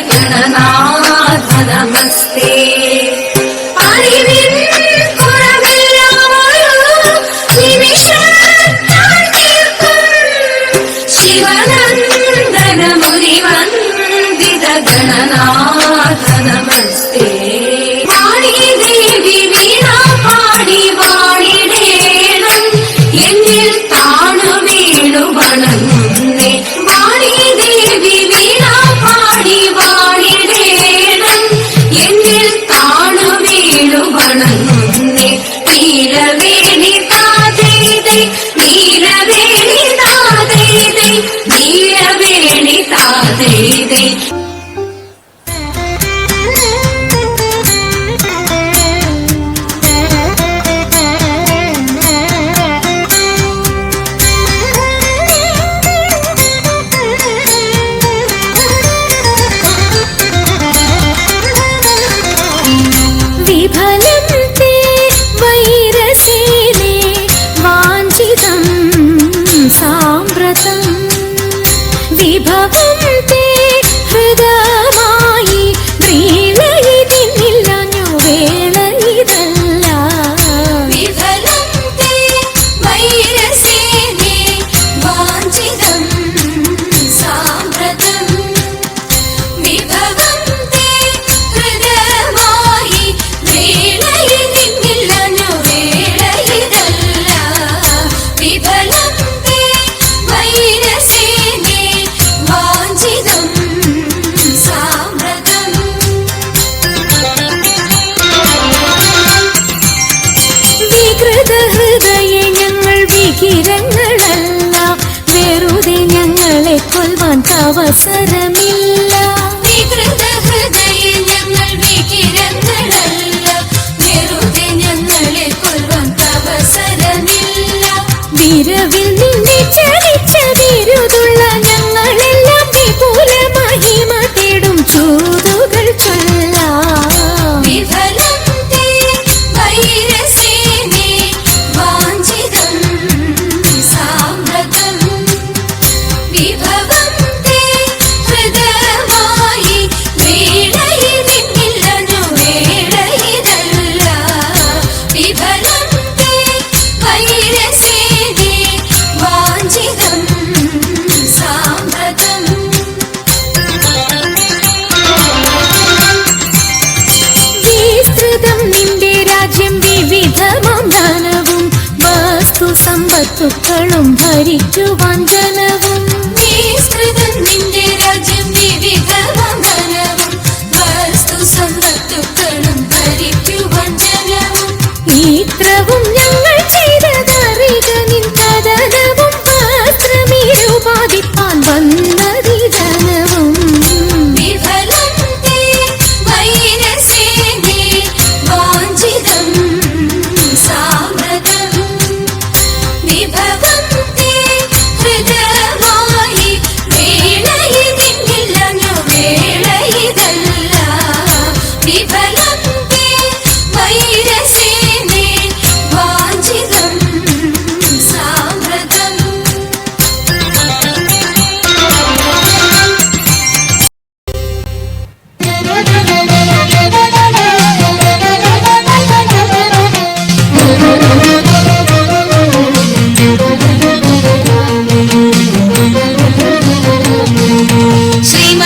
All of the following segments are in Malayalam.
ഗണനാഥ നമസ്തേ. അറിവിൻ കുറവെല്ലാം ഒരു നിമിഷത്താൽ തീർക്കും ശിവനന്ദന മുനിവന്ദിത ഗണനാഥ നമസ്തേ. വാണി ദേവി വീണ പാടി വാണിടേണം എന്നിൽ താണു വീണു വണങ്ങുന്നേ. വാണി ദേവി വീണ പാടി വാണിടേണം എന്നിൽ താണു വീണു വണങ്ങുന്നേ. നീലവേണി താതൈതൈ നീലവേണി താതൈതൈ നീലവേണി താതൈതൈ. അവസരമില്ല ഹൃദയ ഞങ്ങൾ വികിരങ്ങളല്ല വെറുതെ ഞങ്ങളെ കൊല്ലുവാൻ അവസരമില്ല. വിരവിൽ നിന്നെ ചലിച്ച വിരുതുള്ള ഞങ്ങളെല്ലാം വിപുല മഹിമ തേടും ചൂതുകൾ ചൊല്ലാം. വിഫലം തേ വൈരസേനേ വാഞ്ചിതം സാമ്രതം. വിഭവം സമ്പത്തുക്കളും ഭരിക്കുവാൻ ജനവും വിസ്തൃതം നിന്റെ രാജ്യം വിവിധവനവും വസ്തു സമ്പത്തുക്കളും ഭരിക്കുവാൻ ജനവും. ഇത്രവും ഞങ്ങൾ ചെയ്തതറിക നിൻ കഥനവും വസ്ത്രമീരുപാദിപ്പാൻ വന്നതി ജനവും. വിഫലം തേ വൈരസേനേ വാഞ്ചിതം സാമ്രതം. വിഭവം തേ ഹൃദയമായി വേളയിതിന്നില്ലഞ്ഞു വേളയിതല്ല. വിഫലം തേ വൈരസേനേ വാഞ്ചിതം സാമ്രതം.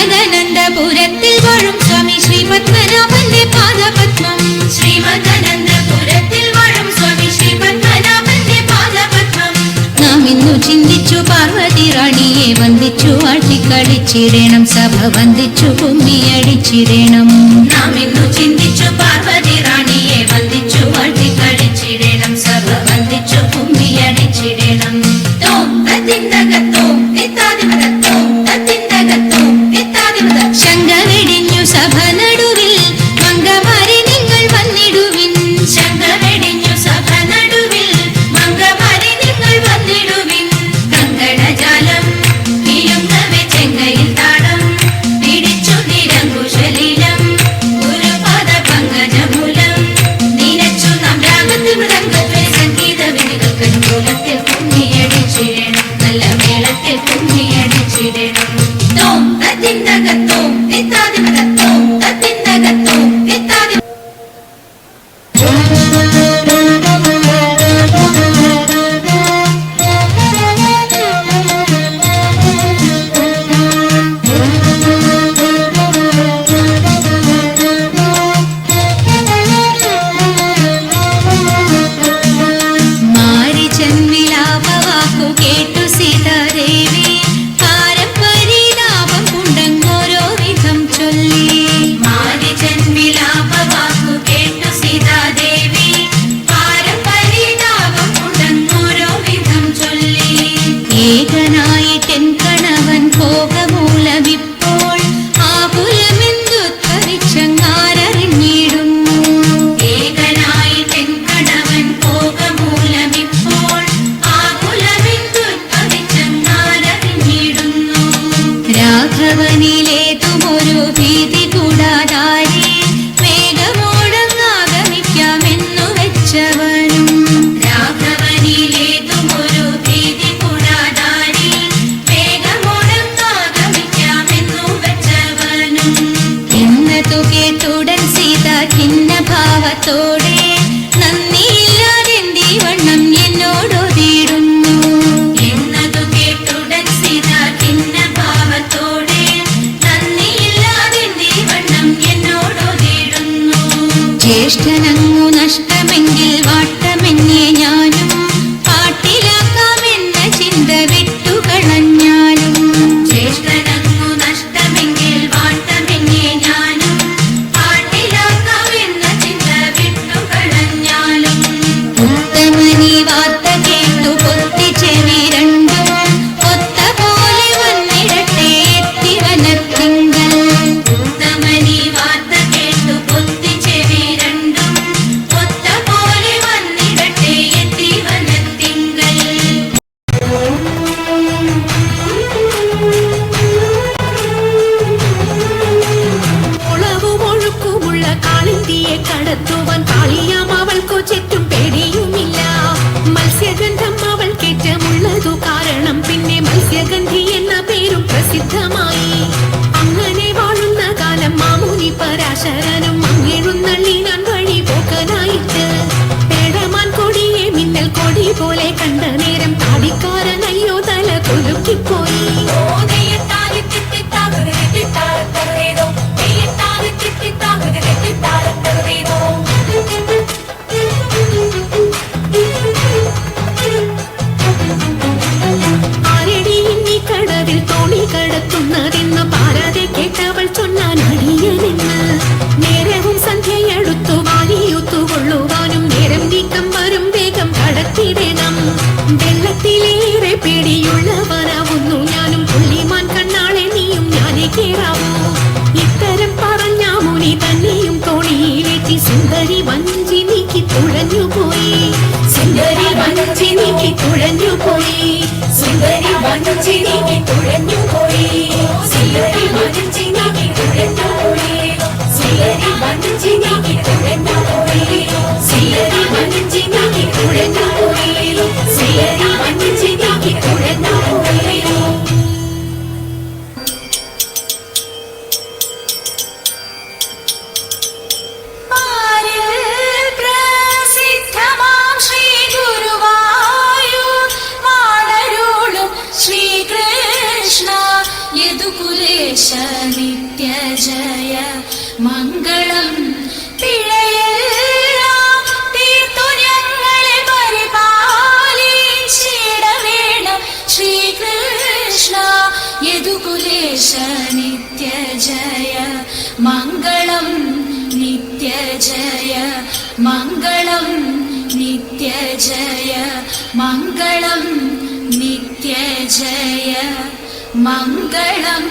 ശ്രീമദനന്ദപുരത്തിൽ വാഴും സ്വാമി ശ്രീപത്മനാഭന്റെ പാദപത്മം. ശ്രീമദനന്ദപുരത്തിൽ വാഴും സ്വാമി ശ്രീപത്മനാഭന്റെ പാദപത്മം. നാം ഇന്നു ചിന്തിച്ചു പാർവതി റാണിയെ വന്ദിച്ചു ആട്ടിക്കളിച്ചിടണം സഭ വന്ദിച്ചു കുമ്മിയടിച്ചിടണം. നാം ഇന്നു ചിന്തിച്ചു പാർവതി റാണിയെ വന്ദിച്ചു എന്നതു കേട്ടുടൻ സീത ഖിന്ന ഭാവത്തോടെ നന്ദിയില്ലാതെന്തി വണ്ണം എന്നോടോതിടുന്നു. എന്നതു കേട്ടുടൻ സീത ഖിന്ന ഭാവത്തോടെ നന്ദിയില്ലാതെന്തി വണ്ണം എന്നോടോതിടുന്നു. ജ്യേഷ്ഠനങ്ങു നഷ്ടമെങ്കിൽ വാട്ടമെന്നേ ഞാനും പാട്ടിലാക്കാമെന്ന ചിന്ത വിട്ടുകളഞ്ഞാലും. ജ്യേഷ്ഠനങ്ങു നഷ്ടമെങ്കിൽ വാട്ടമെന്നേ ഞാനും പാട്ടിലാക്കാമെന്ന ചിന്ത വിട്ടുകളഞ്ഞാലും. ഉത്തമനീ വാർത്ത കേട്ടു പൊത്തി ചെവി രണ്ടും ഒത്ത പോലെ വന്നിടട്ടെ എത്തി വനത്തിങ്കൽ. ഉത്തമനീ വാർത്ത കേട്ടു പൊത്തി ചെവി രണ്ടും ഒത്ത പോലെ വന്നിടട്ടെ എത്തി വനത്തിങ്കൽ. ഒളവും ഒഴുക്കുമുള്ള കാളിന്തിയെ കടത്തുവാൻ കാളിയാം അവൾക്കു ചുറ്റും പേടിയുമില്ല. മത്സ്യഗന്ധം അവൾ കേറ്റമുള്ളതു കാരണം പിന്നെ മത്സ്യഗന്ധി എന്ന പേരും പ്രസിദ്ധമായി. അങ്ങനെ വാഴുന്ന കാലം മാമുനി പരാശരനും മങ്ങിഴുന്നള്ളിനാൻ വഴി പോക്കനായിട്ട്. പേടമാൻ കൊടിയെ മിന്നൽ കൊടി പോലെ കണ്ട നേരം താടിക്കാരനയ്യോ തല കൊലുക്കിപ്പോയി. ആരടി ഇന്നീ കടവിൽ തോണി കടത്തുന്നതെന്ന് പാരാതെ കേട്ടവൾ ചൊന്നാൻ അടിയനെന്ന്. നേരവും സന്ധ്യയെടുത്തു വാരിയുത്തുകൊള്ളുവാനും നേരം നീക്കം വരും വേഗം കടത്തിടണം. വെള്ളത്തിലേറെ പേടിയുള്ളവനാവുന്നു ഞാനും പുള്ളിമാൻ കണ്ണാളെ നീയും ഞാനേ കേറാവൂ. ഇത്തരം പറഞ്ഞ മുനി തന്നെയും തോണിയിലേറ്റി സുന്ദരി വഞ്ചി നീക്കി തുഴഞ്ഞുപോയി. സുന്ദരി വഞ്ചി നീക്കി തുഴഞ്ഞുപോയി. സുന്ദരി വഞ്ചി നീക്കി തുഴഞ്ഞുപോയി. സുന്ദരി വഞ്ചി നീക്കി തുഴഞ്ഞുപോയി. സുന്ദരി വഞ്ചി നീക്കി തുഴഞ്ഞുപോയി. സുന്ദരി വഞ്ചി നീക്കി തുഴഞ്ഞുപോയി. സുന്ദരി വഞ്ചി നീക്കി തുഴഞ്ഞുപോയി. പ്രസിദ്ധമാം ശ്രീ ഗുരുവായൂർ വാണരുളും ശ്രീകൃഷ്ണ യദുകുലേശ നിത്യ ജയ മംഗളം. പിഴയെല്ലാം തീർത്തു ഞങ്ങളെ പരിപാലിച്ചിടവേണം ശ്രീകൃഷ്ണ യദുകുലേശ നിത്യ ജയ മംഗളം. നിത്യ ജയ മംഗളം. നിത്യ ജയ മംഗളം. നിത്യ ജയ മംഗളം.